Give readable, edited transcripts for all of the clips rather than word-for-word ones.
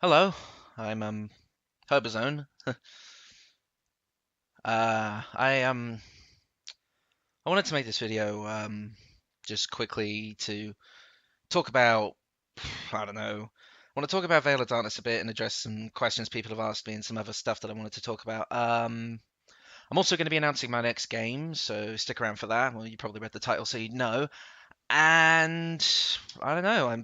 Hello, I'm Herbazone. I wanted to make this video just quickly to talk about I don't know. I want to talk about Vale of Darkness a bit and address some questions people have asked me and some other stuff that I wanted to talk about. I'm also going to be announcing my next game, so stick around for that. Well, you probably read the title, so you know. And I don't know.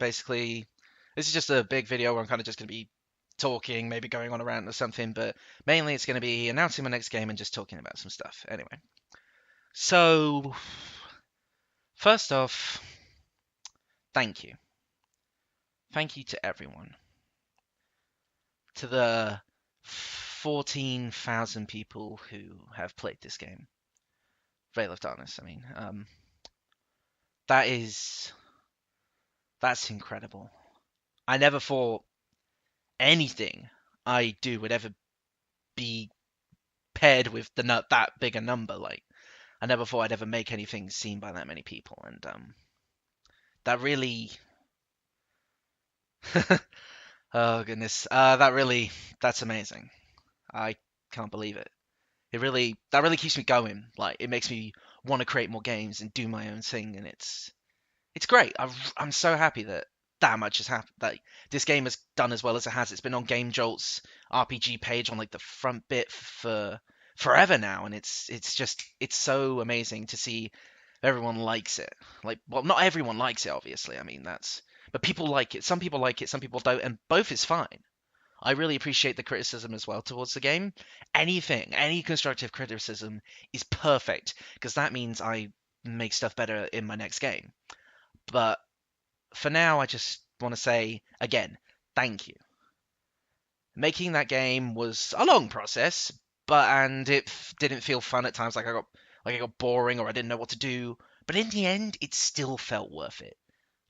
This is just a big video where I'm kind of just going to be talking, maybe going on a rant or something, but mainly it's going to be announcing my next game and just talking about some stuff. Anyway, so first off, thank you. Thank you to everyone. To the 14,000 people who have played this game, Vale of Darkness. That is, that's incredible. I never thought anything I do would ever be paired with that big a number. Like, I never thought I'd ever make anything seen by that many people, and that really, oh goodness, that's amazing. I can't believe it. That really keeps me going. Like, it makes me want to create more games and do my own thing, and it's great. I'm so happy that that much has happened. That this game has done as well as it has. It's been on Game Jolt's RPG page on like the front bit for forever now, and it's so amazing to see everyone likes it. Like, well, not everyone likes it, obviously. I mean, but people like it. Some people like it, some people don't, and both is fine. I really appreciate the criticism as well towards the game. Any constructive criticism is perfect because that means I make stuff better in my next game. But for now, I just want to say again, thank you. Making that game was a long process, and didn't feel fun at times. Like I got boring or I didn't know what to do. But in the end, it still felt worth it.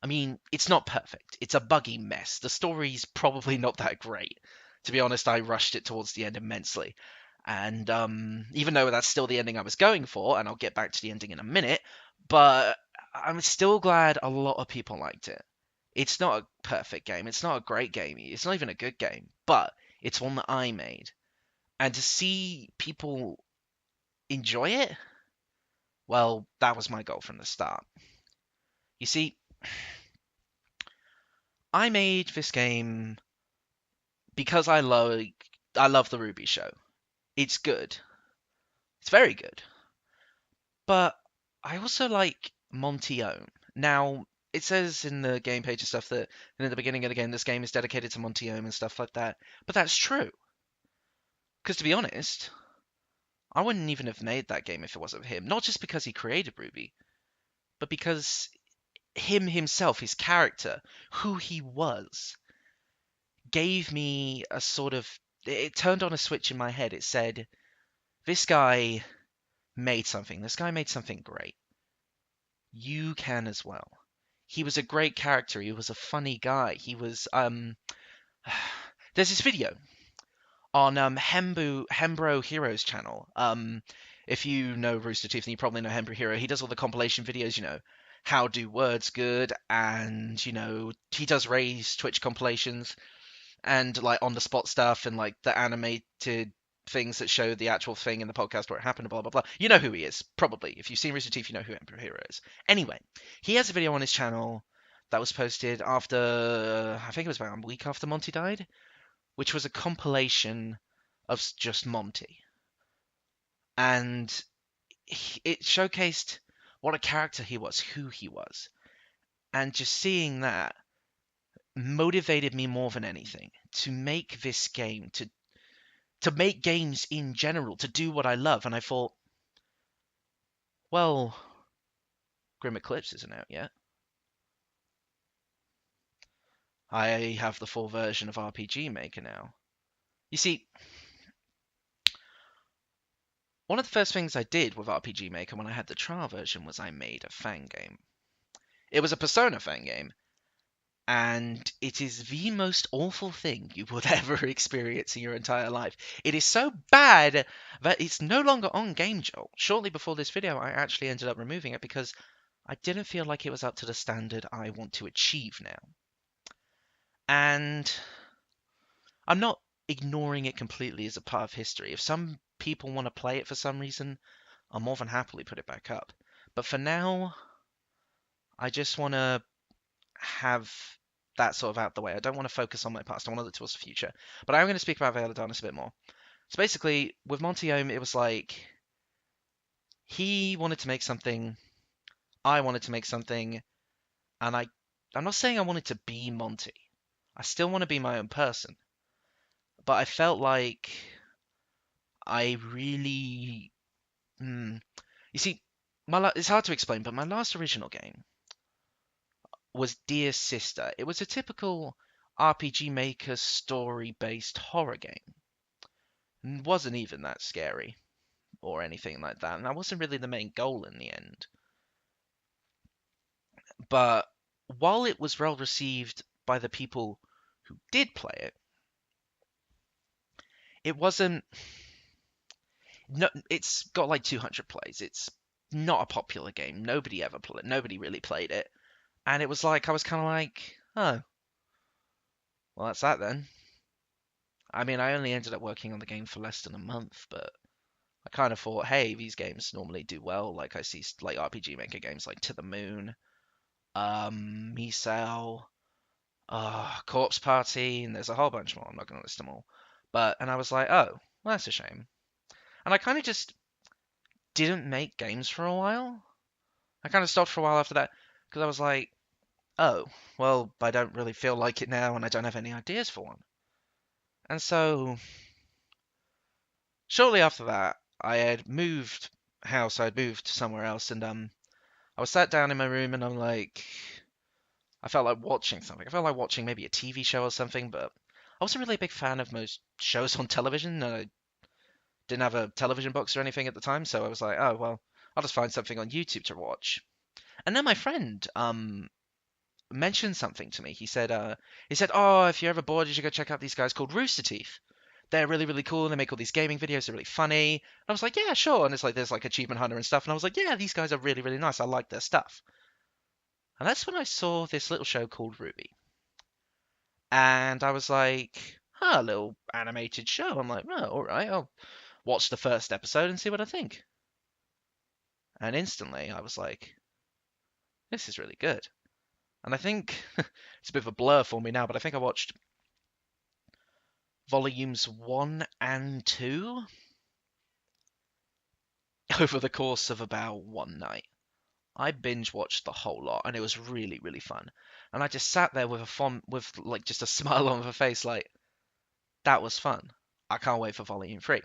I mean, it's not perfect. It's a buggy mess. The story's probably not that great. To be honest, I rushed it towards the end immensely. And even though that's still the ending I was going for, and I'll get back to the ending in a minute, but I'm still glad a lot of people liked it. It's not a perfect game. It's not a great game. It's not even a good game, but it's one that I made. And to see people enjoy it, well, that was my goal from the start. You see, I made this game because I love the RWBY show. It's good. It's very good. But I also like Monty Oum. Now, it says in the game page and stuff that and at the beginning of the game this game is dedicated to Monty Oum and stuff like that. But that's true. Because to be honest, I wouldn't even have made that game if it wasn't for him. Not just because he created RWBY, but because him himself, his character, who he was, gave me a sort of it turned on a switch in my head. It said, this guy made something. This guy made something great. You can as well. He was a great character. He was a funny guy. He was there's this video on Hembro Heroes channel. If you know Rooster Teeth, then you probably know Hembro Hero. He does all the compilation videos, how do words good, and he does Ray's Twitch compilations and like on the spot stuff and like the animated things that show the actual thing in the podcast where it happened, blah blah blah. You know who he is, probably. If you've seen Rooster Teeth, you know who Emperor Hero is. Anyway, he has a video on his channel that was posted after I think it was about a week after Monty died, which was a compilation of just Monty, and it showcased what a character he was, who he was, and just seeing that motivated me more than anything to make this game, to make games in general, to do what I love. And I thought, well, Grim Eclipse isn't out yet. I have the full version of RPG Maker now. You see, one of the first things I did with RPG Maker when I had the trial version was I made a fan game. It was a Persona fan game, and it is the most awful thing you would ever experience in your entire life. It is so bad that it's no longer on Game Jolt. Shortly before this video, I actually ended up removing it because I didn't feel like it was up to the standard I want to achieve now. And I'm not ignoring it completely as a part of history. If some people want to play it for some reason, I'll more than happily put it back up. But for now, I just want to have that sort of out the way. I don't want to focus on my past. I want to look towards the future. But I'm going to speak about Vale of Darkness a bit more. So basically, with Monty Oum, it was like he wanted to make something, I wanted to make something, and I'm not saying I wanted to be Monty. I still want to be my own person. But I felt like I really, you see, it's hard to explain, but my last original game was Dear Sister. It was a typical RPG Maker story-based horror game. It wasn't even that scary or anything like that, and that wasn't really the main goal in the end. But while it was well received by the people who did play it, it wasn't. No, it's got like 200 plays. It's not a popular game. Nobody ever played. Nobody really played it, and it was like I was kind of like, oh, well, that's that then. I mean, I only ended up working on the game for less than a month, but I kind of thought, hey, these games normally do well. Like I see like RPG Maker games like To the Moon, Misao, Corpse Party, and there's a whole bunch more. I'm not going to list them all. And I was like, oh, well, that's a shame. And I kind of just didn't make games for a while. I kind of stopped for a while after that because I was like, oh, well, I don't really feel like it now, and I don't have any ideas for one. And so, shortly after that, I had moved house. I had moved somewhere else, and I was sat down in my room, and I'm like, I felt like watching something. I felt like watching maybe a TV show or something, but I wasn't really a big fan of most shows on television. I didn't have a television box or anything at the time, so I was like, oh well, I'll just find something on YouTube to watch. And then my friend mentioned something to me. He said, oh, if you're ever bored, you should go check out these guys called Rooster Teeth. They're really, really cool. They make all these gaming videos. They're really funny. And I was like, yeah, sure. And it's like there's like Achievement Hunter and stuff. And I was like, yeah, these guys are really, really nice. I like their stuff. And that's when I saw this little show called RWBY. And I was like, huh, a little animated show. I'm like, oh, all right, I'll watch the first episode and see what I think. And instantly I was like, this is really good. And I think it's a bit of a blur for me now, but I think I watched volumes 1 and 2 over the course of about one night. I binge watched the whole lot, and it was really, really fun. And I just sat there with like just a smile on my face, like that was fun. I can't wait for volume 3,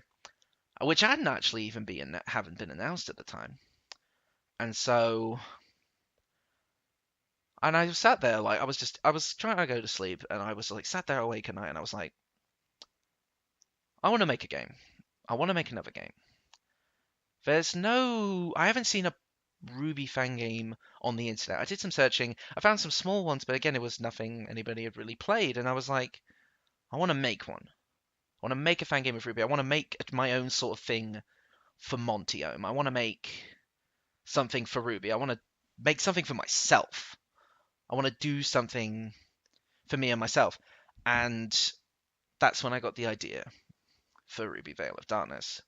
which hadn't actually even haven't been announced at the time. And so, and I sat there like I was trying to go to sleep, and I was like sat there awake at night, and I was like, I want to make a game. I want to make another game. I haven't seen a RWBY fan game on the internet. I did some searching. I found some small ones, but again, it was nothing anybody had really played. And I was like, I want to make one. I want to make a fan game of RWBY. I want to make my own sort of thing for Monty Oum. I want to make something for RWBY. I want to make something for myself. I want to do something for me and myself. And that's when I got the idea for RWBY Vale of Darkness.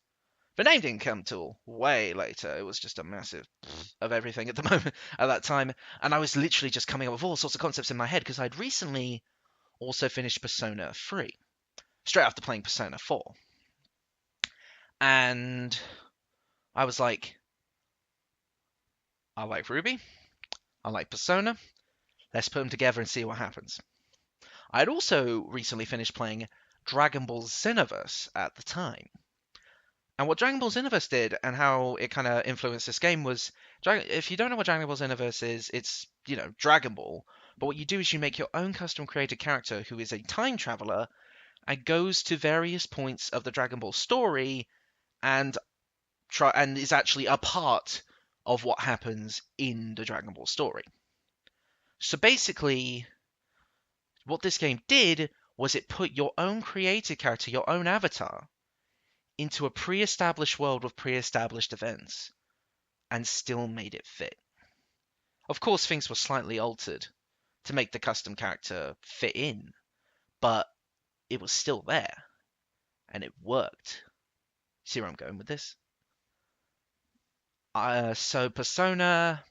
The name didn't come till way later. It was just a massive of everything at the moment at that time. And I was literally just coming up with all sorts of concepts in my head because I'd recently also finished Persona 3, straight after playing Persona 4. And I was like, I like RWBY, I like Persona, let's put them together and see what happens. I had also recently finished playing Dragon Ball Xenoverse at the time. And what Dragon Ball Xenoverse did and how it kind of influenced this game was, if you don't know what Dragon Ball Xenoverse is, it's, Dragon Ball. But what you do is you make your own custom created character who is a time traveler and goes to various points of the Dragon Ball story and is actually a part of what happens in the Dragon Ball story. So basically, what this game did was it put your own created character, your own avatar, into a pre-established world with pre-established events and still made it fit. Of course, things were slightly altered to make the custom character fit in, but it was still there and it worked. See where I'm going with this? So Persona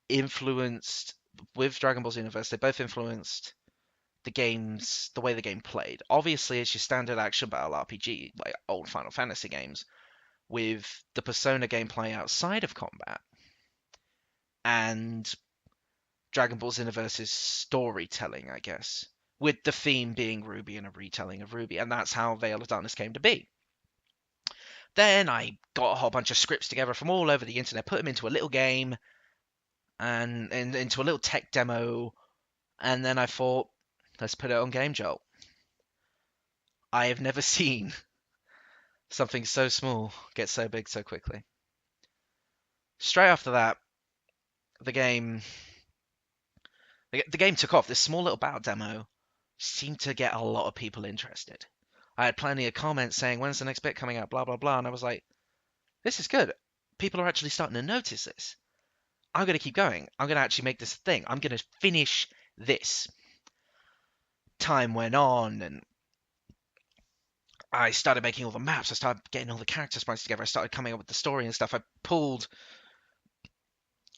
influenced with Dragon Ball Xenoverse. They both influenced the way the game played. Obviously, it's your standard action battle RPG, like old Final Fantasy games, with the Persona gameplay outside of combat and Dragon Ball Xenoverse's storytelling, I guess, with the theme being RWBY and a retelling of RWBY, and that's how Vale of Darkness came to be. Then I got a whole bunch of scripts together from all over the internet, put them into a little game and into a little tech demo, and then I thought, let's put it on Game Jolt. I have never seen something so small get so big so quickly. Straight after that, the game the game took off. This small little battle demo seemed to get a lot of people interested. I had plenty of comments saying, when's the next bit coming out, blah, blah, blah. And I was like, this is good. People are actually starting to notice this. I'm going to keep going. I'm going to actually make this a thing. I'm going to finish this. Time went on, and I started making all the maps. I started getting all the character sprites together. I started coming up with the story and stuff. I pulled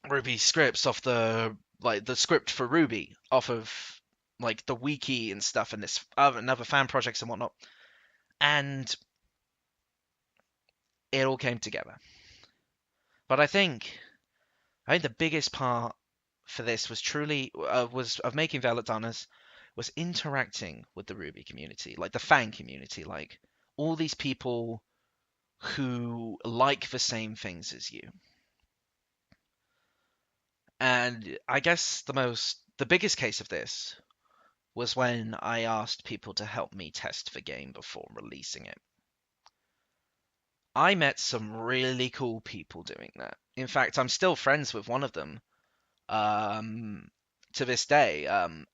RWBY scripts off the script for RWBY off of like the wiki and stuff, and this other fan projects and whatnot, and it all came together. But I think the biggest part for this was truly was of making Vale of Darkness was interacting with the RWBY community, like the fan community, like all these people who like the same things as you. And I guess the biggest case of this was when I asked people to help me test the game before releasing it. I met some really cool people doing that. In fact, I'm still friends with one of them. To this day,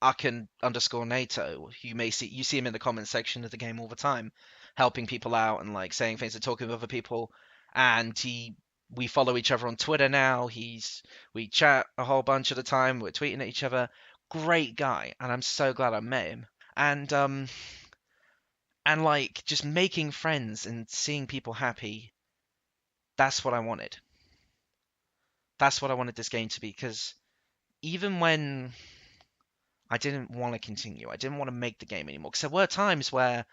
Akin_NATO, you see him in the comment section of the game all the time, helping people out and like saying things and talking with other people. And we follow each other on Twitter now. We chat a whole bunch of the time. We're tweeting at each other. Great guy, and I'm so glad I met him. And like just making friends and seeing people happy. That's what I wanted. That's what I wanted this game to be, because even when I didn't want to continue, I didn't want to make the game anymore, because there were times where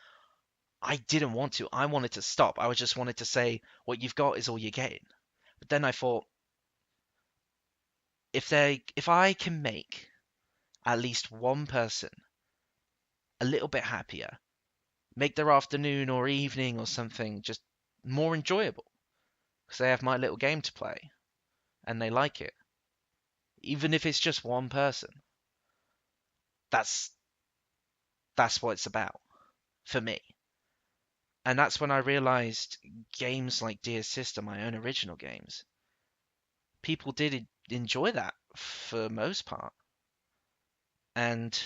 I didn't want to. I wanted to stop. I just wanted to say, what you've got is all you're getting. But then I thought, if I can make at least one person a little bit happier, make their afternoon or evening or something just more enjoyable, because they have my little game to play and they like it, even if it's just one person, that's what it's about for me. And that's when I realized games like Dear Sister, my own original games, people did enjoy that for most part. And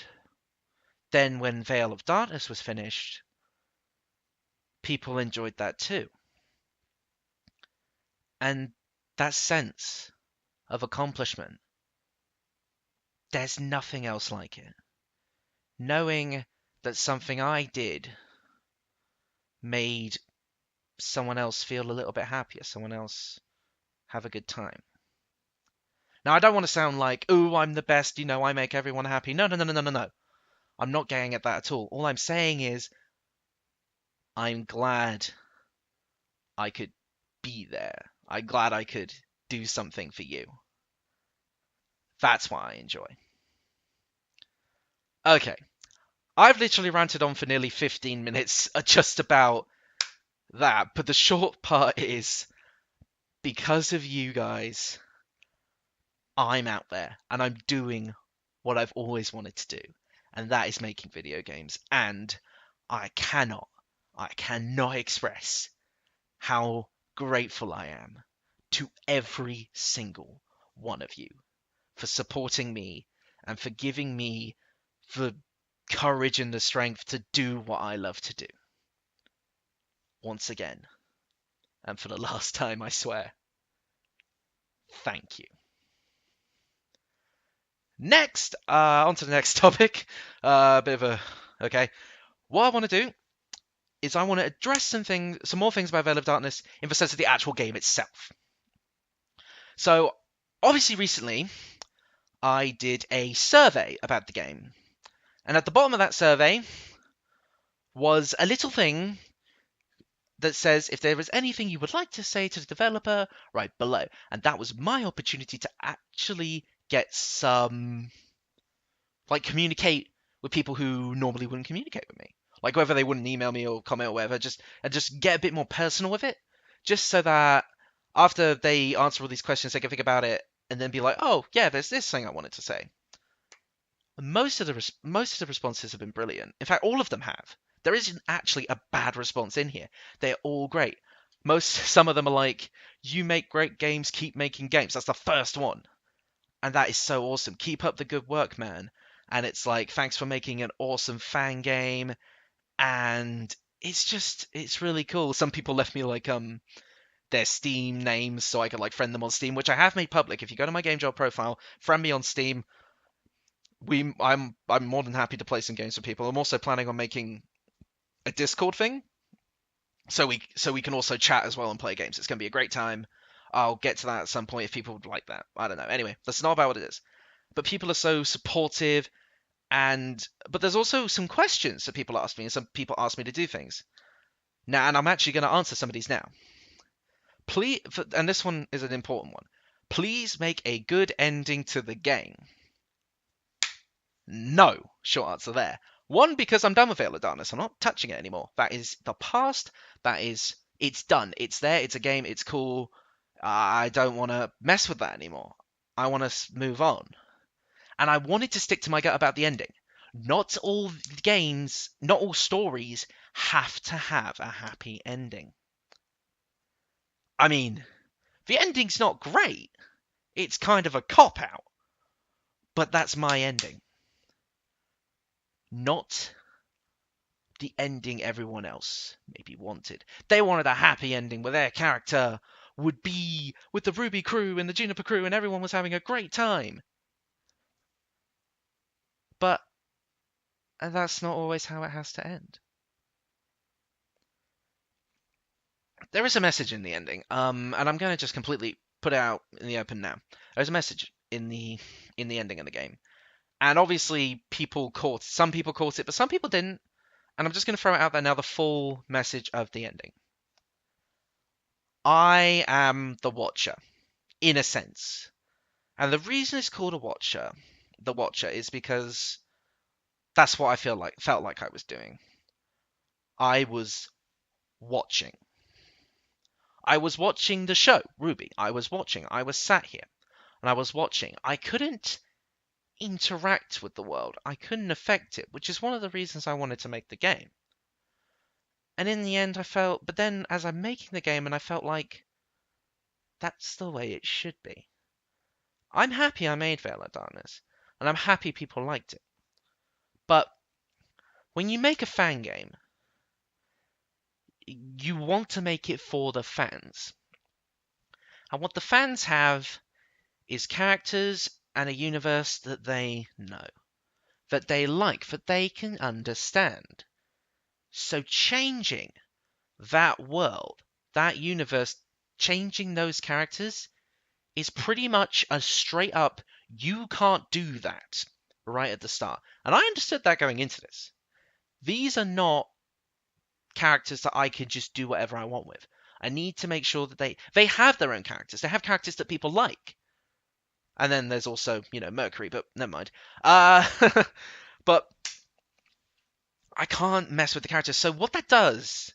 then when Vale of Darkness was finished, people enjoyed that too. And that sense of accomplishment, there's nothing else like it. Knowing that something I did made someone else feel a little bit happier, someone else have a good time. Now, I don't want to sound like, oh, I'm the best, I make everyone happy. No, no, no, no, no, no, no. I'm not getting at that at all. All I'm saying is, I'm glad I could be there. I'm glad I could do something for you. That's what I enjoy. Okay. I've literally ranted on for nearly 15 minutes just about that, but the short part is, because of you guys, I'm out there and I'm doing what I've always wanted to do, and that is making video games. And I cannot express how grateful I am to every single one of you for supporting me and for giving me the courage and the strength to do what I love to do. Once again, and for the last time, I swear, thank you. Next, on to the next topic. Okay. What I want to do is I want to address some more things about Vale of Darkness in the sense of the actual game itself. So, obviously, recently I did a survey about the game, and at the bottom of that survey was a little thing that says if there is anything you would like to say to the developer, right below. And that was my opportunity to actually get some, like, communicate with people who normally wouldn't communicate with me. Like, whether they wouldn't email me or comment or whatever, just get a bit more personal with it. Just so that after they answer all these questions, they can think about it and then be like, oh, yeah, there's this thing I wanted to say. Most of the responses have been brilliant. In fact, all of them have. There isn't actually a bad response in here. They're all great. Some of them are like, "You make great games, keep making games." That's the first one, and that is so awesome. Keep up the good work, man. And it's like, thanks for making an awesome fan game, and it's really cool. Some people left me like their Steam names so I could like friend them on Steam, which I have made public. If you go to my Game Job profile, friend me on Steam. I'm more than happy to play some games with people. I'm also planning on making a Discord thing, so we can also chat as well and play games. It's gonna be a great time. I'll get to that at some point if people would like that. I don't know. Anyway, that's not about what it is. But people are so supportive, but there's also some questions that people ask me, and some people ask me to do things now, and I'm actually going to answer some of these now. Please, and this one is an important one. Please make a good ending to the game. No, short answer there. One, because I'm done with Vale of Darkness. I'm not touching it anymore. That is the past. It's done. It's there. It's a game. It's cool. I don't want to mess with that anymore. I want to move on. And I wanted to stick to my gut about the ending. Not all games, not all stories have to have a happy ending. I mean, the ending's not great. It's kind of a cop-out. But that's my ending. Not the ending everyone else maybe wanted. They wanted a happy ending where their character would be with the RWBY crew and the Juniper crew and everyone was having a great time. But that's not always how it has to end. There is a message in the ending, and I'm going to just completely put it out in the open now. There's a message in the ending of the game, and obviously some people caught it, but some people didn't. And I'm just going to throw it out there now, the full message of the ending. I am the Watcher, in a sense. And the reason it's called the Watcher, is because that's what I felt like I was doing. I was watching. I was watching the show, RWBY. I was sat here, and I was watching. I couldn't interact with the world. I couldn't affect it, which is one of the reasons I wanted to make the game. And in the end, but then as I'm making the game, and I felt like that's the way it should be. I'm happy I made Vale of Darkness, and I'm happy people liked it. But when you make a fan game, you want to make it for the fans. And what the fans have is characters and a universe that they know, that they like, that they can understand. So changing that world, that universe, changing those characters is pretty much a straight up, you can't do that right at the start. And I understood that going into this. These are not characters that I can just do whatever I want with. I need to make sure that they have their own characters. They have characters that people like. And then there's also, Mercury, but never mind. But I can't mess with the characters. So what that does,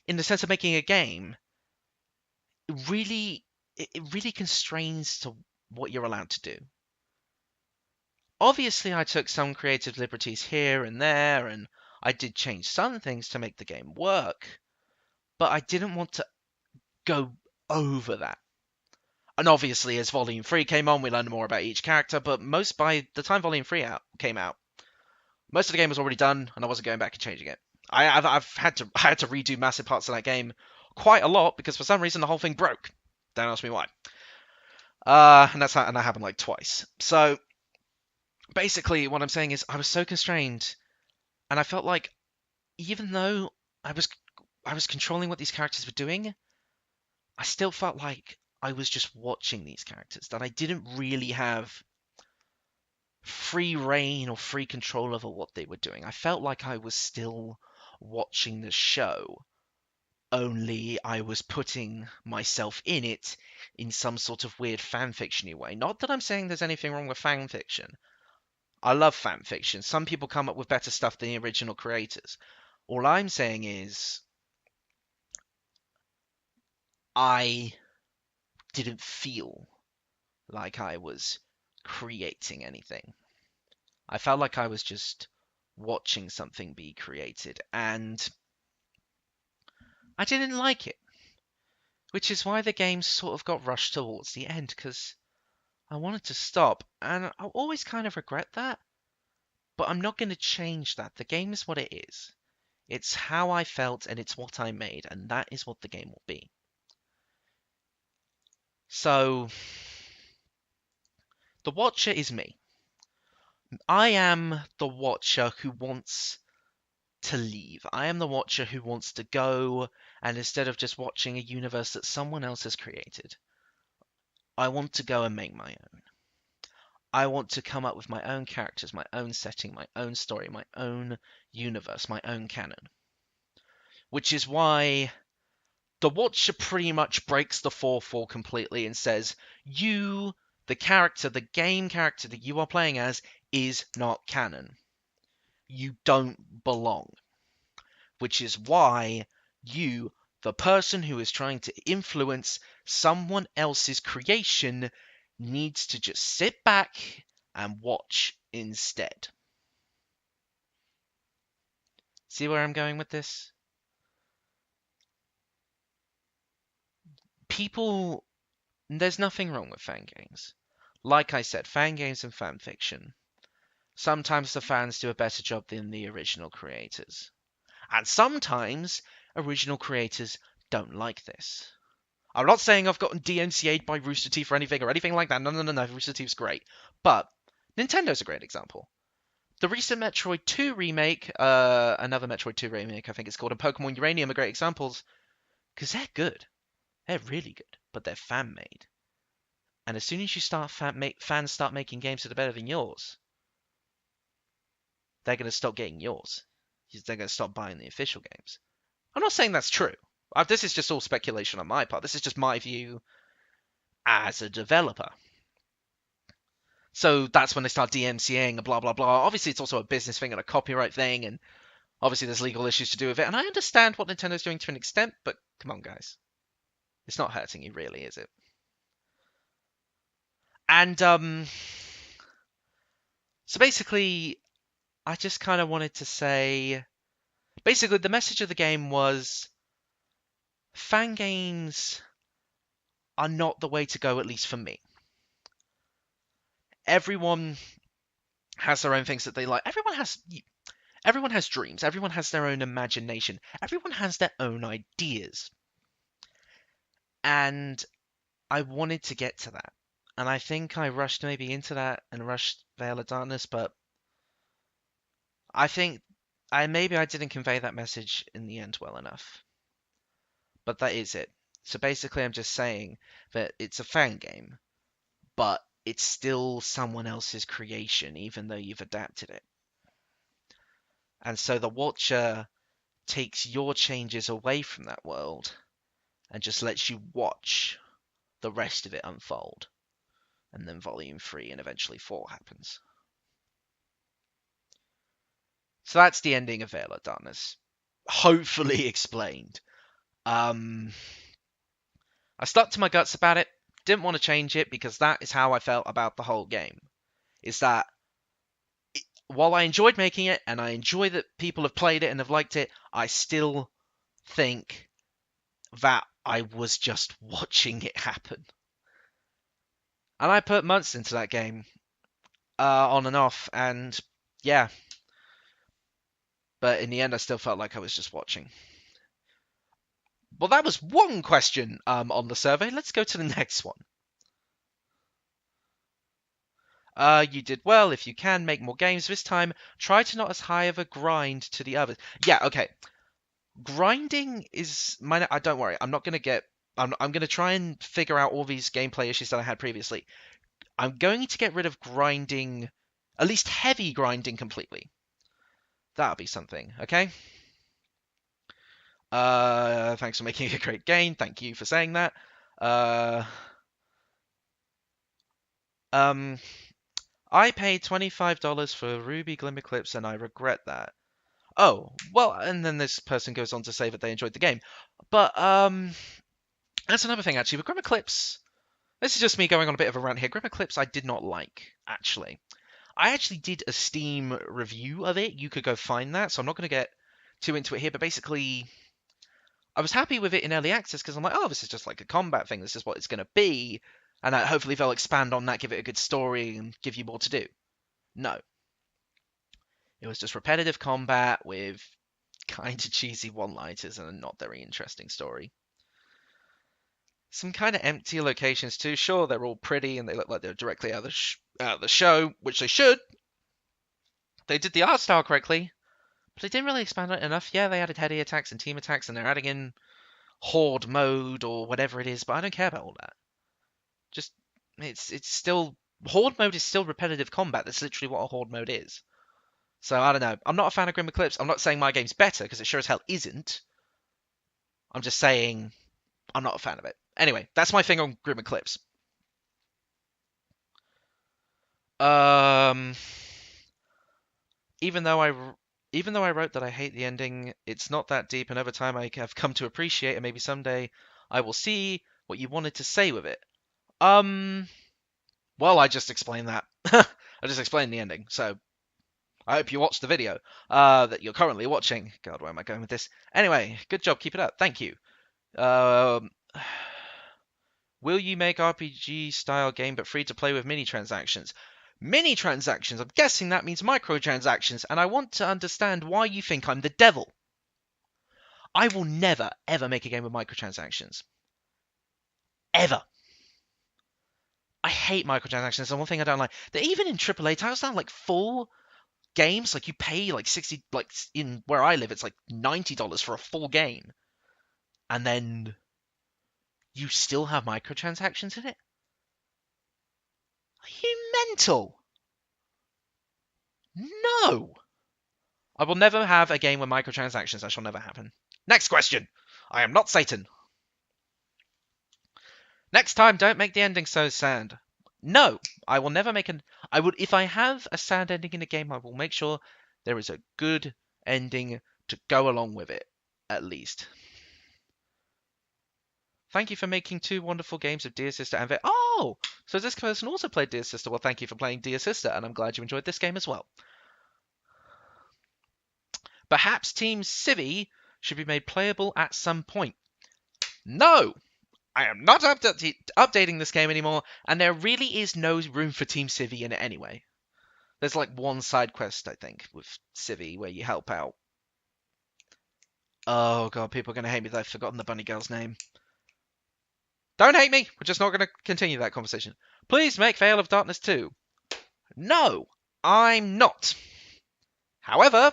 in the sense of making a game, it really constrains to what you're allowed to do. Obviously, I took some creative liberties here and there, and I did change some things to make the game work, but I didn't want to go over that. And obviously, as Volume 3 came on, we learned more about each character, but by the time Volume 3 came out, most of the game was already done, and I wasn't going back and changing it. I've had to redo massive parts of that game quite a lot, because for some reason the whole thing broke. Don't ask me why. And that happened like twice. So basically, what I'm saying is I was so constrained, and I felt like even though I was I was controlling what these characters were doing, I still felt like I was just watching these characters, that I didn't really have free reign or free control over what they were doing. I felt like I was still watching the show, only I was putting myself in it in some sort of weird fanfiction-y way. Not that I'm saying there's anything wrong with fanfiction. I love fanfiction. Some people come up with better stuff than the original creators. All I'm saying is I didn't feel like I was creating anything. I felt like I was just watching something be created, and I didn't like it. Which is why the game sort of got rushed towards the end, because I wanted to stop, and I always kind of regret that, but I'm not going to change that. The game is what it is. It's how I felt, and it's what I made, and that is what the game will be. So, the Watcher is me. I am the Watcher who wants to leave. I am the Watcher who wants to go, and instead of just watching a universe that someone else has created, I want to go and make my own. I want to come up with my own characters, my own setting, my own story, my own universe, my own canon. Which is why the Watcher pretty much breaks the fourth wall completely and says, you, the character, the game character that you are playing as, is not canon. You don't belong. Which is why you, the person who is trying to influence someone else's creation, needs to just sit back and watch instead. See where I'm going with this? People, there's nothing wrong with fan games. Like I said, fan games and fan fiction. Sometimes the fans do a better job than the original creators. And sometimes original creators don't like this. I'm not saying I've gotten DMCA'd by Rooster Teeth or anything like that. No. Rooster Teeth's great. But Nintendo's a great example. The recent Metroid 2 remake, another Metroid 2 remake, I think it's called, and Pokemon Uranium are great examples, because they're good. They're really good, but they're fan-made. And as soon as you start fans start making games that are better than yours, they're going to stop getting yours. They're going to stop buying the official games. I'm not saying that's true. This is just all speculation on my part. This is just my view as a developer. So that's when they start DMCAing and blah, blah, blah. Obviously, it's also a business thing and a copyright thing, and obviously there's legal issues to do with it. And I understand what Nintendo's doing to an extent, but come on, guys. It's not hurting you, really, is it? And, so basically, I just kind of wanted to say, basically, the message of the game was fan games are not the way to go, at least for me. Everyone has their own things that they like. Everyone has dreams. Everyone has their own imagination. Everyone has their own ideas. And I wanted to get to that. And I think I rushed maybe into that and rushed Vale of Darkness, but I think maybe I didn't convey that message in the end well enough. But that is it. So basically I'm just saying that it's a fan game, but it's still someone else's creation, even though you've adapted it. And so the Watcher takes your changes away from that world and just lets you watch the rest of it unfold. And then Volume 3 and eventually 4 happens. So that's the ending of Vale of Darkness. Hopefully explained. I stuck to my guts about it. Didn't want to change it because that is how I felt about the whole game. Is that while I enjoyed making it and I enjoy that people have played it and have liked it, I still think that I was just watching it happen. And I put months into that game, on and off, and yeah. But in the end, I still felt like I was just watching. Well, that was one question on the survey. Let's go to the next one. You did well. If you can, make more games. This time, try to not as high of a grind to the others. Yeah, okay. Grinding is minor. Don't worry. I'm not gonna get. I'm gonna try and figure out all these gameplay issues that I had previously. I'm going to get rid of grinding, at least heavy grinding completely. That'll be something. Okay. Thanks for making a great game. Thank you for saying that. Uh, um, I paid $25 for RWBY Glimmer Clips, and I regret that. Oh, well, and then this person goes on to say that they enjoyed the game. But that's another thing actually. With Glimmer Clips, this is just me going on a bit of a rant here. Glimmer Clips I did not like, actually. I actually did a Steam review of it. You could go find that, so I'm not going to get too into it here. But basically, I was happy with it in early access because I'm like, oh, this is just like a combat thing. This is what it's going to be. And hopefully they'll expand on that, give it a good story, and give you more to do. No. It was just repetitive combat with kind of cheesy one-liners and a not very interesting story. Some kind of empty locations too. Sure, they're all pretty and they look like they're directly out of the show, which they should. They did the art style correctly, but they didn't really expand on it enough. Yeah, they added heady attacks and team attacks, and they're adding in horde mode or whatever it is, but I don't care about all that. Just it's still horde mode is still repetitive combat. That's literally what a horde mode is. So I don't know. I'm not a fan of Grim Eclipse. I'm not saying my game's better because it sure as hell isn't. I'm just saying I'm not a fan of it. Anyway, that's my thing on Grim Eclipse. Even though I wrote that I hate the ending, it's not that deep, and over time I have come to appreciate, and maybe someday I will see what you wanted to say with it. Well, I just explained that. I just explained the ending, so I hope you watched the video that you're currently watching. God, where am I going with this? Anyway, good job, keep it up. Thank you. Will you make RPG-style game but free to play with mini-transactions? Mini-transactions? I'm guessing that means microtransactions, and I want to understand why you think I'm the devil. I will never, ever make a game with microtransactions. Ever. I hate microtransactions. That's one thing I don't like. They're even in AAA titles now, like full games, like you pay like 60, like in where I live, it's like $90 for a full game. And then you still have microtransactions in it? Are you mental? No! I will never have a game with microtransactions. That shall never happen. Next question. I am not Satan. Next time, don't make the ending so sad. No, I will never make an... if I have a sad ending in a game, I will make sure there is a good ending to go along with it, at least. Thank you for making 2 wonderful games of Dear Sister and Ve- Oh! So this person also played Dear Sister. Well, thank you for playing Dear Sister, and I'm glad you enjoyed this game as well. Perhaps Team Civi should be made playable at some point. No! I am not updating this game anymore, and there really is no room for Team Civi in it anyway. There's like one side quest, I think, with Civi where you help out. Oh god, people are going to hate me that I've forgotten the bunny girl's name. Don't hate me! We're just not going to continue that conversation. Please make Vale of Darkness 2. No, I'm not. However,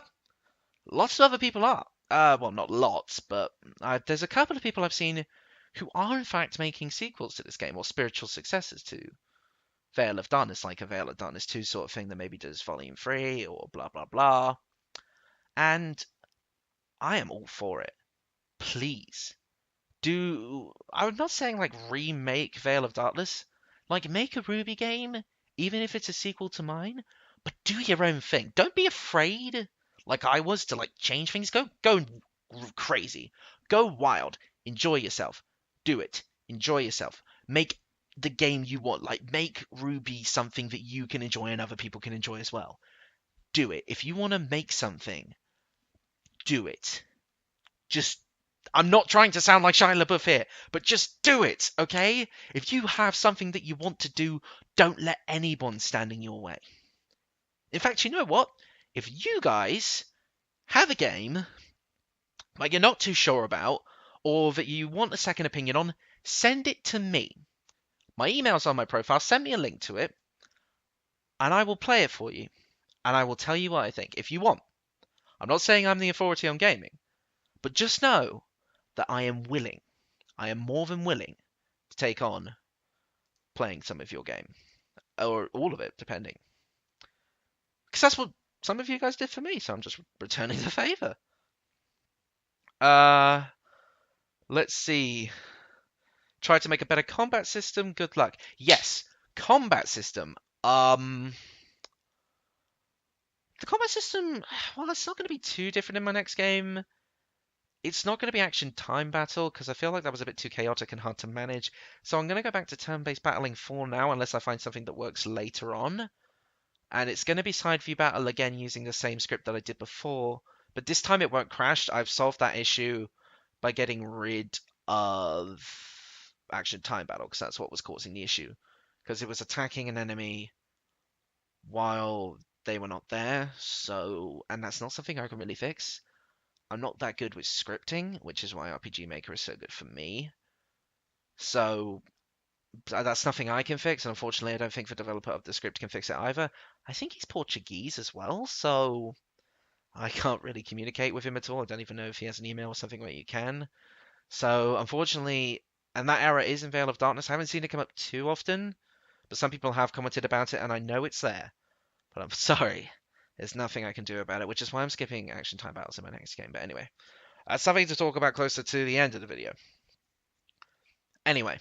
lots of other people are. Well, not lots, but there's a couple of people I've seen who are in fact making sequels to this game, or spiritual successors to Vale of Darkness, like a Vale of Darkness 2 sort of thing that maybe does Volume 3, or blah blah blah. And I am all for it. Please. I'm not saying like remake Vale of Darkness, like make a RWBY game, even if it's a sequel to mine, but do your own thing. Don't be afraid, like I was, to like change things. Go crazy, go wild, enjoy yourself, do it, enjoy yourself, make the game you want. Like make RWBY something that you can enjoy and other people can enjoy as well. Do it. If you want to make something, do it. Just I'm not trying to sound like Shia LaBeouf here, but just do it, okay? If you have something that you want to do, don't let anyone stand in your way. In fact, you know what? If you guys have a game that you're not too sure about, or that you want a second opinion on, send it to me. My email's on my profile. Send me a link to it. and I will play it for you, and I will tell you what I think if you want. I'm not saying I'm the authority on gaming, but just know that I am willing. I am more than willing to take on playing some of your game, or all of it, depending. Because that's what some of you guys did for me, so I'm just returning the favor. Uh, let's see. Try to make a better combat system. Good luck. Yes, combat system. Um, the combat system. Well, it's not going to be too different in my next game. It's not going to be action time battle because I feel like that was a bit too chaotic and hard to manage. So I'm going to go back to turn-based battling for now, unless I find something that works later on. And it's going to be side view battle again using the same script that I did before. But this time it won't crash. I've solved that issue by getting rid of action time battle because that's what was causing the issue. Because it was attacking an enemy while they were not there. So, and that's not something I can really fix. I'm not that good with scripting, which is why RPG Maker is so good for me. So that's nothing I can fix, and unfortunately, I don't think the developer of the script can fix it either. I think he's Portuguese as well, so I can't really communicate with him at all. I don't even know if he has an email or something where you can. So unfortunately, and that error is in Vale of Darkness. I haven't seen it come up too often, but some people have commented about it, and I know it's there. But I'm sorry, there's nothing I can do about it, which is why I'm skipping action time battles in my next game. But anyway. That's something to talk about closer to the end of the video. Anyway,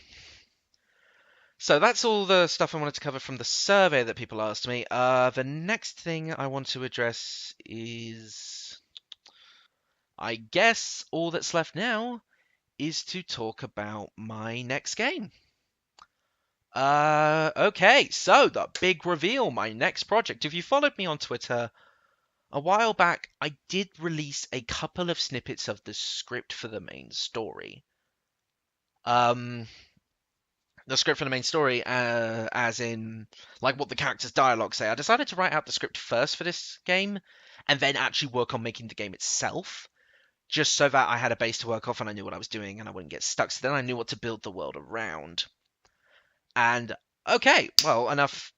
so that's all the stuff I wanted to cover from the survey that people asked me. The next thing I want to address is, I guess all that's left now is to talk about my next game. Okay, so the big reveal, my next project. If you followed me on Twitter, a while back, I did release a couple of snippets of the script for the main story. The script for the main story, as in like what the characters' dialogue say. I decided to write out the script first for this game, and then actually work on making the game itself, just so that I had a base to work off and I knew what I was doing and I wouldn't get stuck. So then I knew what to build the world around. And okay, well, enough,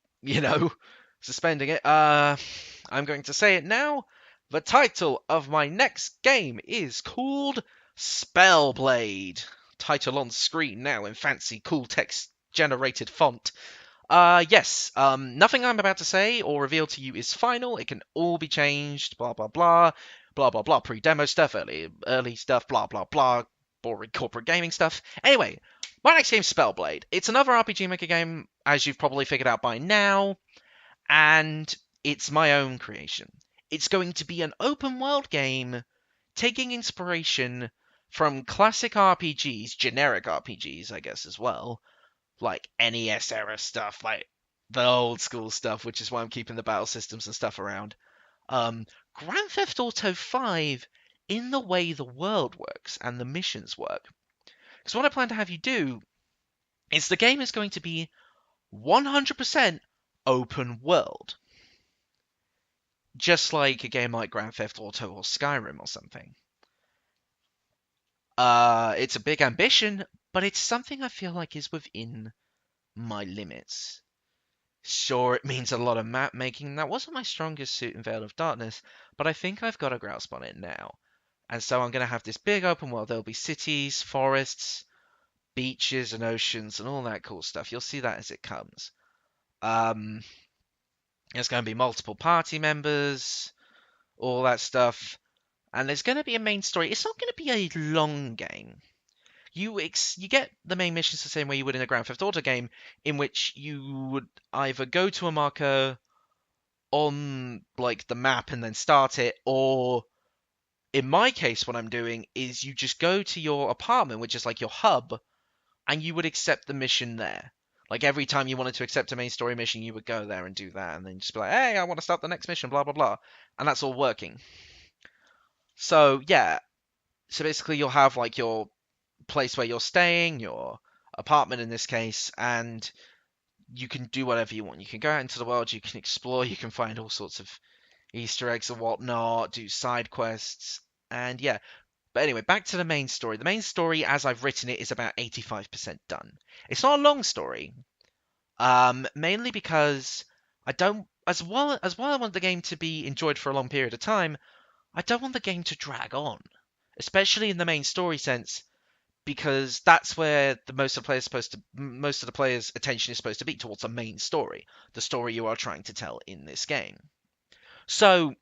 suspending it. I'm going to say it now. The title of my next game is called Spellblade. Title on screen now in fancy, cool text generated font. Yes, nothing I'm about to say or reveal to you is final. It can all be changed, blah, blah, blah, blah, blah, blah, pre-demo stuff, early stuff, blah, blah, blah, boring corporate gaming stuff. Anyway, my next game's Spellblade. It's another RPG Maker game, as you've probably figured out by now, and it's my own creation. It's going to be an open world game taking inspiration from classic RPGs, generic RPGs, I guess, as well, like NES era stuff, like the old school stuff, which is why I'm keeping the battle systems and stuff around. Grand Theft Auto 5 in the way the world works and the missions work. Because what I plan to have you do is the game is going to be 100% open world. Just like a game like Grand Theft Auto or Skyrim or something. It's a big ambition, but it's something I feel like is within my limits. Sure, it means a lot of map making. That wasn't my strongest suit in Vale of Darkness, but I think I've got a grasp on it now. And so I'm going to have this big open world. There'll be cities, forests, beaches, and oceans, and all that cool stuff. You'll see that as it comes. There's going to be multiple party members, all that stuff. And there's going to be a main story. It's not going to be a long game. You get the main missions the same way you would in a Grand Theft Auto game, in which you would either go to a marker on like the map and then start it, or in my case, what I'm doing is you just go to your apartment, which is like your hub, and you would accept the mission there. Like every time you wanted to accept a main story mission, you would go there and do that, and then just be like, hey, I want to start the next mission, blah blah blah, and that's all working. So yeah, so basically you'll have like your place where you're staying, your apartment in this case, and you can do whatever you want. You can go out into the world, you can explore, you can find all sorts of Easter eggs and whatnot, do side quests, and yeah. But anyway, back to the main story. The main story, as I've written it, is about 85% done. It's not a long story, mainly because I don't, as well I want the game to be enjoyed for a long period of time, I don't want the game to drag on, especially in the main story sense, because that's where most of the players' attention is supposed to be, towards the main story, the story you are trying to tell in this game. So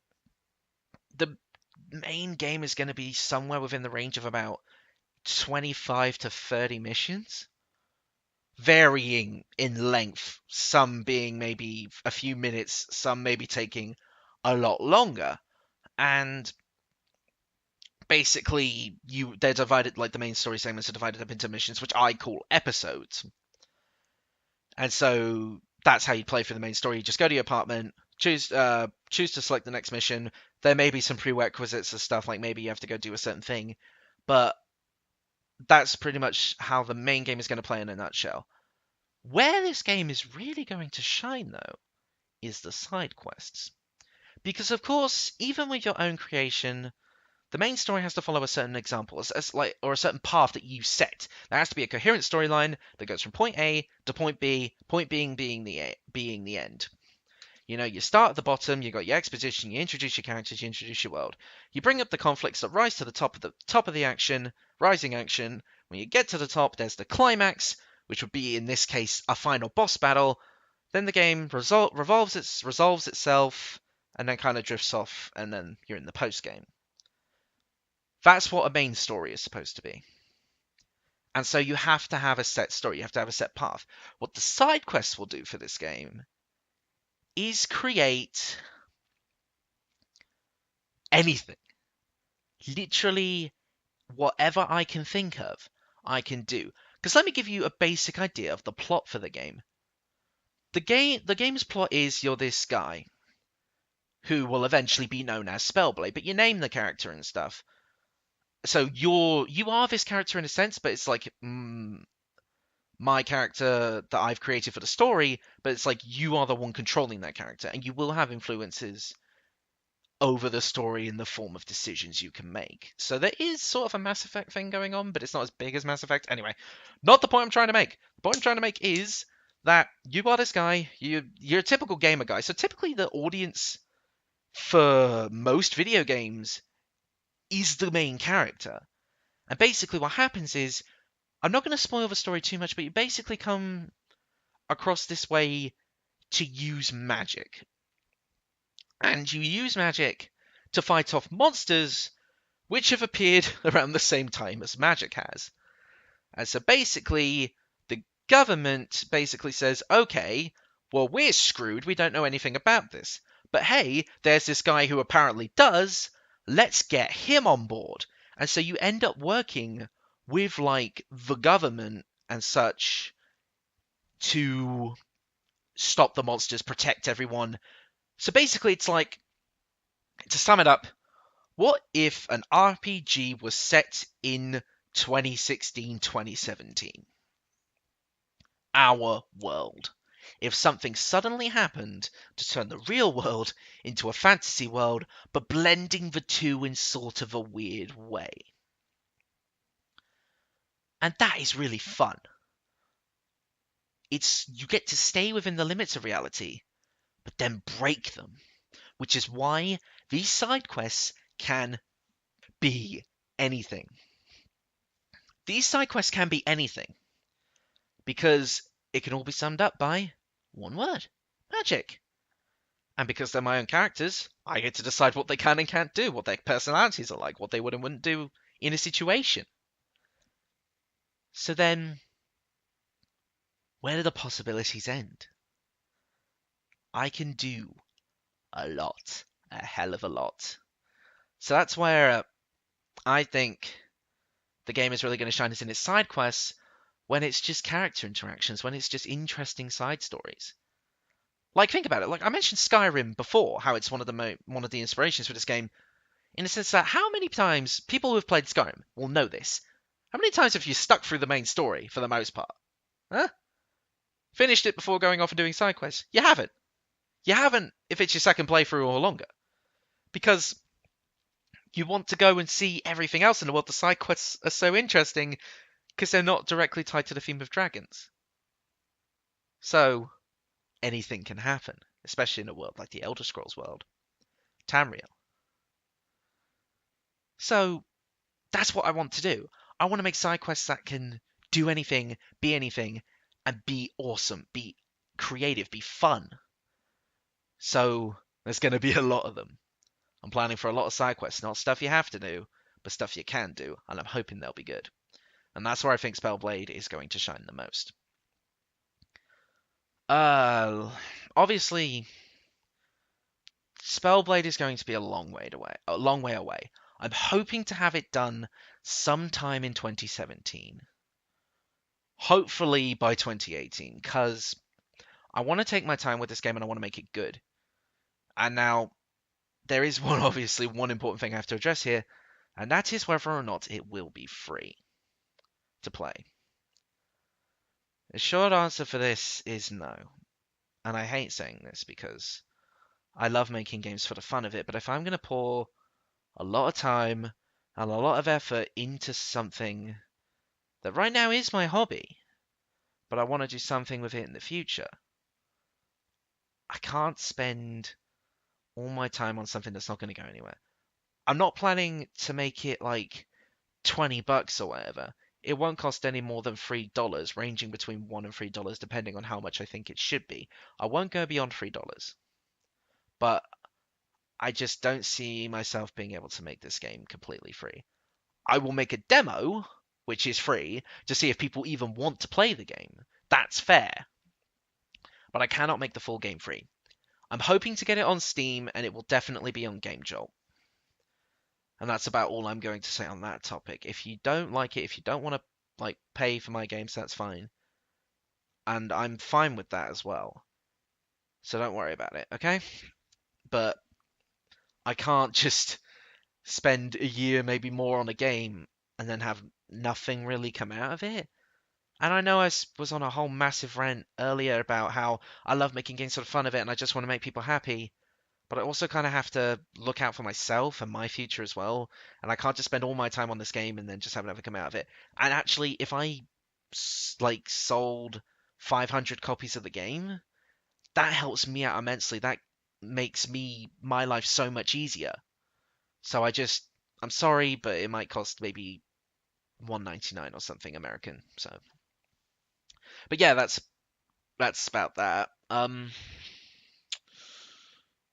the main game is going to be somewhere within the range of about 25 to 30 missions, varying in length, some being maybe a few minutes, some maybe taking a lot longer. And basically they're divided, like the main story segments are divided up into missions, which I call episodes. And so that's how you play for the main story. You just go to your apartment, choose to select the next mission. There may be some prerequisites and stuff, like maybe you have to go do a certain thing, but that's pretty much how the main game is going to play in a nutshell. Where this game is really going to shine, though, is the side quests. Because, of course, even with your own creation, the main story has to follow a certain example, or a certain path that you set. There has to be a coherent storyline that goes from point A to point B, point being the end. You know, you start at the bottom, you got your exposition, you introduce your characters, you introduce your world. You bring up the conflicts that rise to the top of the action, rising action. When you get to the top, there's the climax, which would be in this case a final boss battle. Then the game resolves itself, and then kind of drifts off, and then you're in the post game. That's what a main story is supposed to be. And so you have to have a set story, you have to have a set path. What the side quests will do for this game is create anything. Literally whatever I can think of, I can do. Because let me give you a basic idea of the plot for the game. The game's plot is you're this guy who will eventually be known as Spellblade, but you name the character and stuff. So you are this character in a sense, but it's like my character that I've created for the story, but it's like you are the one controlling that character, and you will have influences over the story in the form of decisions you can make. So there is sort of a Mass Effect thing going on, but it's not as big as Mass Effect. Anyway, not the point I'm trying to make. The point I'm trying to make is that you are this guy, you're a typical gamer guy. So typically the audience for most video games is the main character. And basically what happens is, I'm not going to spoil the story too much, but you basically come across this way to use magic. And you use magic to fight off monsters which have appeared around the same time as magic has. And so basically, the government basically says, okay, well, we're screwed, we don't know anything about this. But hey, there's this guy who apparently does, let's get him on board. And so you end up working with, like, the government and such to stop the monsters, protect everyone. So basically, it's like, to sum it up, what if an RPG was set in 2016, 2017? Our world. If something suddenly happened to turn the real world into a fantasy world, but blending the two in sort of a weird way. And that is really fun. You get to stay within the limits of reality, but then break them. Which is why these side quests can be anything. These side quests can be anything, because it can all be summed up by one word: magic. And because they're my own characters, I get to decide what they can and can't do, what their personalities are like, what they would and wouldn't do in a situation. So then, where do the possibilities end? I can do a lot, a hell of a lot. So that's where I think the game is really going to shine, is in its side quests, when it's just character interactions, when it's just interesting side stories. Like, think about it. Like, I mentioned Skyrim before, how it's one of the inspirations for this game, in the sense that how many times people who have played Skyrim will know this. How many times have you stuck through the main story for the most part? Huh? Finished it before going off and doing side quests? You haven't. You haven't if it's your second playthrough or longer. Because you want to go and see everything else in the world. The side quests are so interesting because they're not directly tied to the theme of dragons. So, anything can happen. especially in a world like the Elder Scrolls world. Tamriel. So that's what I want to do. I want to make side quests that can do anything, and be awesome, be creative, be fun. So there's going to be a lot of them. I'm planning for a lot of side quests, not stuff you have to do, but stuff you can do, and I'm hoping they'll be good. And that's where I think Spellblade is going to shine the most. Obviously, Spellblade is going to be a long way away. I'm hoping to have it done sometime in 2017. Hopefully by 2018, because I want to take my time with this game and I want to make it good. And now, there is one important thing I have to address here, and that is whether or not it will be free to play. The short answer for this is no. And I hate saying this because I love making games for the fun of it, but if I'm going to pour a lot of time and a lot of effort into something that right now is my hobby, but I want to do something with it in the future, I can't spend all my time on something that's not going to go anywhere. I'm not planning to make it like $20 or whatever. It won't cost any more than $3, ranging between $1 and $3 depending on how much I think it should be. I won't go beyond $3. But I just don't see myself being able to make this game completely free. I will make a demo, which is free, to see if people even want to play the game. That's fair. But I cannot make the full game free. I'm hoping to get it on Steam, and it will definitely be on Game Jolt. And that's about all I'm going to say on that topic. If you don't like it, if you don't want to pay for my games, that's fine. And I'm fine with that as well. So don't worry about it, okay? But I can't just spend a year, maybe more, on a game and then have nothing really come out of it. And I know I was on a whole massive rant earlier about how I love making games for the fun of it and I just want to make people happy. But I also kind of have to look out for myself and my future as well. And I can't just spend all my time on this game and then just have nothing come out of it. And actually, if I sold 500 copies of the game, that helps me out immensely. That makes my life so much easier. So I'm sorry, but it might cost maybe $1.99 or something American. So, but yeah, that's about that.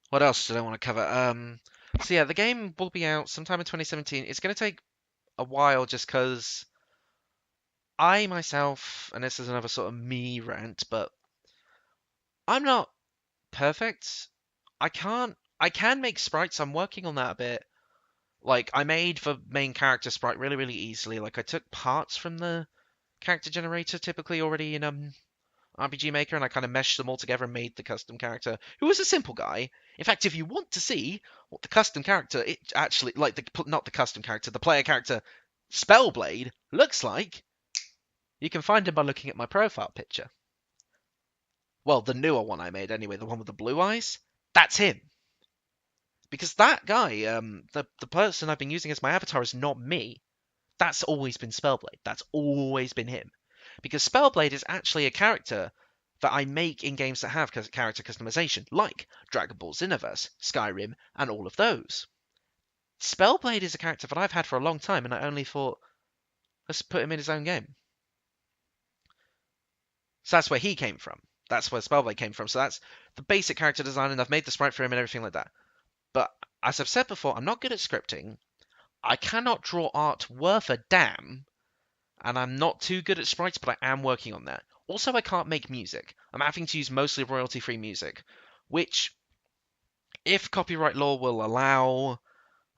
What else did I want to cover? So yeah, the game will be out sometime in 2017. It's going to take a while just because I myself, and this is another sort of me rant, but I'm not perfect. I can make sprites. I'm working on that a bit. Like, I made the main character sprite really, really easily. Like, I took parts from the character generator typically already in RPG Maker, and I kind of meshed them all together and made the custom character, who was a simple guy. In fact, if you want to see what the custom character, it actually, not the custom character, the player character Spellblade looks like, you can find him by looking at my profile picture. Well, the newer one I made anyway, the one with the blue eyes, that's him. Because that guy, the person I've been using as my avatar is not me. That's always been Spellblade. That's always been him. Because Spellblade is actually a character that I make in games that have character customization, like Dragon Ball Xenoverse, Skyrim, and all of those. Spellblade is a character that I've had for a long time, and I only thought, let's put him in his own game. So that's where he came from. That's where Spellblade came from. So that's the basic character design, and I've made the sprite for him and everything like that. But as I've said before, I'm not good at scripting. I cannot draw art worth a damn, and I'm not too good at sprites, but I am working on that. Also, I can't make music. I'm having to use mostly royalty-free music, which, if copyright law will allow,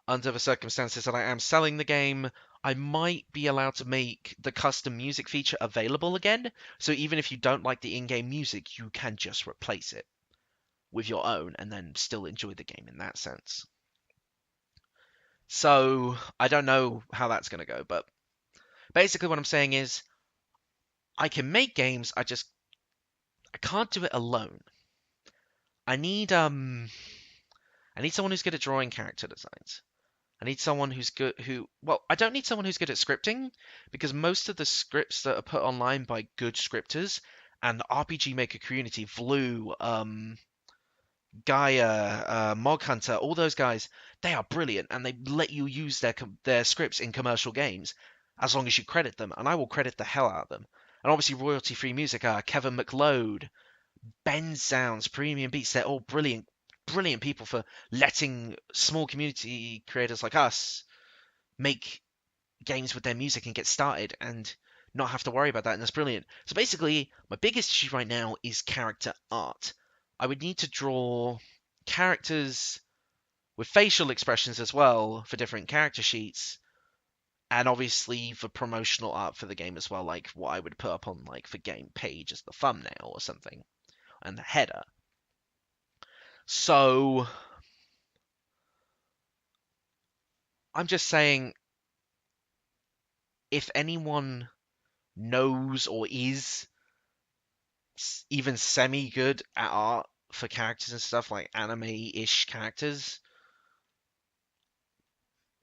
under the circumstances that I am selling the game, I might be allowed to make the custom music feature available again. So even if you don't like the in-game music, you can just replace it with your own and then still enjoy the game in that sense. So I don't know how that's going to go, but basically what I'm saying is I can make games, I can't do it alone. I need someone who's good at drawing character designs. I need someone who's good I don't need someone who's good at scripting, because most of the scripts that are put online by good scripters and the RPG Maker community, Vlu, Gaia, Mog Hunter, all those guys, they are brilliant, and they let you use their scripts in commercial games as long as you credit them, and I will credit the hell out of them. And obviously, royalty-free music, Kevin MacLeod, Ben Sounds, Premium Beats, they're all brilliant, brilliant people for letting small community creators like us make games with their music and get started and not have to worry about that, and that's brilliant. So basically, my biggest issue right now is character art. I would need to draw characters with facial expressions as well for different character sheets, and obviously for promotional art for the game as well, like what I would put up on like the game page as the thumbnail or something, and the header. So I'm just saying, if anyone knows or is even semi good at art for characters and stuff like anime-ish characters,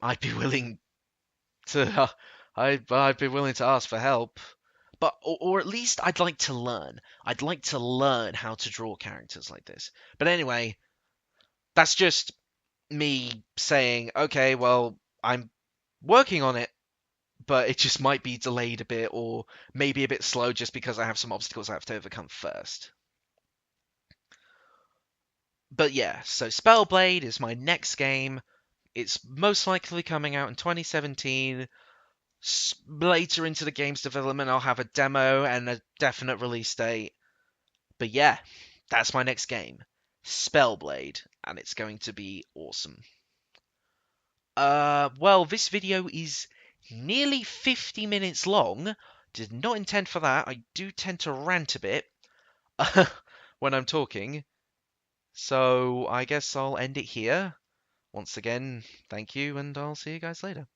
I'd be willing to I'd be willing to ask for help. But or at least I'd like to learn. I'd like to learn how to draw characters like this. But anyway, that's just me saying, okay, well, I'm working on it, but it just might be delayed a bit or maybe a bit slow just because I have some obstacles I have to overcome first. But yeah, so Spellblade is my next game. It's most likely coming out in 2017. Later into the game's development, I'll have a demo and a definite release date. But yeah, that's my next game, Spellblade, and it's going to be awesome. Well, this video is nearly 50 minutes long. Did not intend for that. I do tend to rant a bit when I'm talking. So I guess I'll end it here. Once again, thank you, and I'll see you guys later.